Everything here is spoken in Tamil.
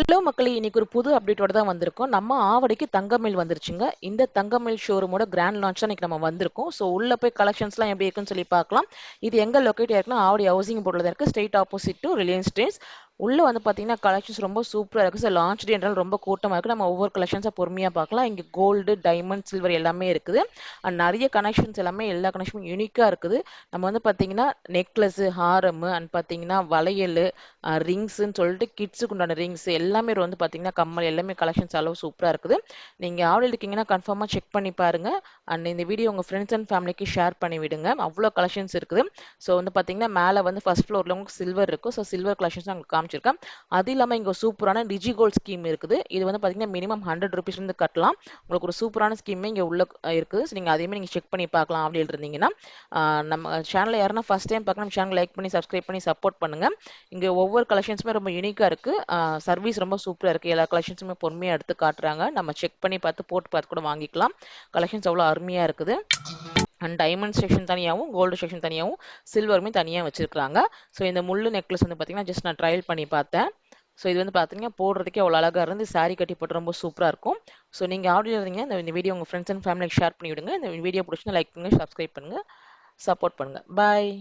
ஹலோ மக்களே! இன்னைக்கு ஒரு புது அப்டேட்டோட தான் வந்திருக்கோம். நம்ம ஆவடிக்கு தங்கமில் வந்துருச்சுங்க. இந்த தங்கமில் ஷோரூமோட கிராண்ட் லான்ச் தான் இன்னைக்கு நம்ம வந்திருக்கோம். ஸோ உள்ள போய் கலெக்ஷன்ஸ்லாம் எப்படி இருக்குன்னு சொல்லி பார்க்கலாம். இது எங்க லொகேட் ஆயிருக்குன்னா, ஆவடி ஹவுசிங் போர்ட்ல தான் இருக்கு. Straight opposite to Reliance Trends. உள்ள வந்து பார்த்தீங்கன்னா, கலெக்ஷன்ஸ் ரொம்ப சூப்பரா இருக்கு. ஸோ லான்ச் டேன்றனால ரொம்ப கூட்டமா இருக்கு. நம்ம ஒவ்வொரு கலெக்ஷன்ஸா பொறுமையா பார்க்கலாம். இங்க கோல்டு, டைமண்ட், சில்வர் எல்லாமே இருக்குது. நெறைய கனெக்ஷன்ஸ் எல்லாமே எல்லா கனெக்ஷனும் யூனிக்கா இருக்குது. நம்ம வந்து பார்த்தீங்கன்னா, நெக்லஸ், ஹாரமு அண்ட் பார்த்தீங்கன்னா, வளையலு, ரிங்ஸ்ன்னு சொல்லிட்டு கிட்ஸுக்கு உண்டான ரிங்ஸ் எல்லாமே வந்து பார்த்தீங்கன்னா, கம்மல் எல்லாமே கலெக்ஷன்ஸ் அளவு சூப்பரா இருக்குது. நீங்க ஆவடில இருக்கீங்கன்னா கன்ஃபார்மா செக் பண்ணி பாருங்க. அண்ட் இந்த வீடியோ உங்க ஃப்ரெண்ட்ஸ் அண்ட் ஃபேமிலிக்கு ஷேர் பண்ணி விடுங்க. அவ்ளோ கலெக்ஷன்ஸ் இருக்குது. ஸோ வந்து பார்த்தீங்கன்னா, மேல வந்து ஃபர்ஸ்ட் ஃப்ளோர்ல உங்களுக்கு சில்வர் இருக்கும். ஸோ சில்வர் கலெக்ஷன்ஸ் நான் உங்களுக்கு காமிச்சிருக்கேன். அது இல்லாம இங்க ஒரு சூப்பரான டிஜி கோல்ட் ஸ்கீம் இருக்குது. இது வந்து பார்த்தீங்கன்னா, மினிமம் ₹100 இருந்து கட்டலாம். உங்களுக்கு ஒரு சூப்பரான ஸ்கீமே இங்க உள்ள இருக்குது. ஸோ நீங்க அதையுமே நீங்க செக் பண்ணி பார்க்கலாம் அப்படின்னு இருந்தீங்கன்னா. ஆ நம்ம சேனல யாருன்னா ஃபர்ஸ்ட் டைம் பார்க்க நம்ம சேனல் லைக் பண்ணி, சப்ஸ்கிரைப் பண்ணி சப்போர்ட் பண்ணுங்க. இங்க ஒவ்வொரு கலெக்ஷன்ஸுமே ரொம்ப யூனிக்கா இருக்கு. சர்வீஸ் ரொம்ப சூப்பரா இருக்கு. எல்லா கலெக்ஷன்ஸுமே பொறுமையா எடுத்து காட்டுறாங்க. நம்ம செக் பண்ணி பார்த்து, போட்டு பார்த்து கூட வாங்கிக்கலாம். கலெக்ஷன்ஸ் அவ்வளோ அருமையா இருக்குது. அண்ட் டைமண்ட் செக்ஷன் தனியாவும், கோல்டு செக்ஷன் தனியாவும், சில்வருமே தனியா வச்சிருக்காங்க. ஸோ இந்த முள்ளு நெக்லஸ் வந்து பார்த்தீங்கன்னா, ஜஸ்ட் நான் ட்ரையல் பண்ணி பார்த்தேன். ஸோ இது வந்து பார்த்தீங்கன்னா, போடுறதுக்கே அவ்வளோ அழகா இருந்து சாரி கட்டி போட்டு ரொம்ப சூப்பரா இருக்கும். ஸோ நீங்க ஆர்டர் இருந்தீங்க இந்த வீடியோ உங்க ஃப்ரெண்ட்ஸ் அண்ட் ஃபேமிலிக்கு ஷேர் பண்ணி விடுங்க. இந்த வீடியோ பிடிச்சிருந்தா லைக் பண்ணுங்க, சப்ஸ்கிரைப் பண்ணுங்க, சப்போர்ட் பண்ணுங்க. பாய்.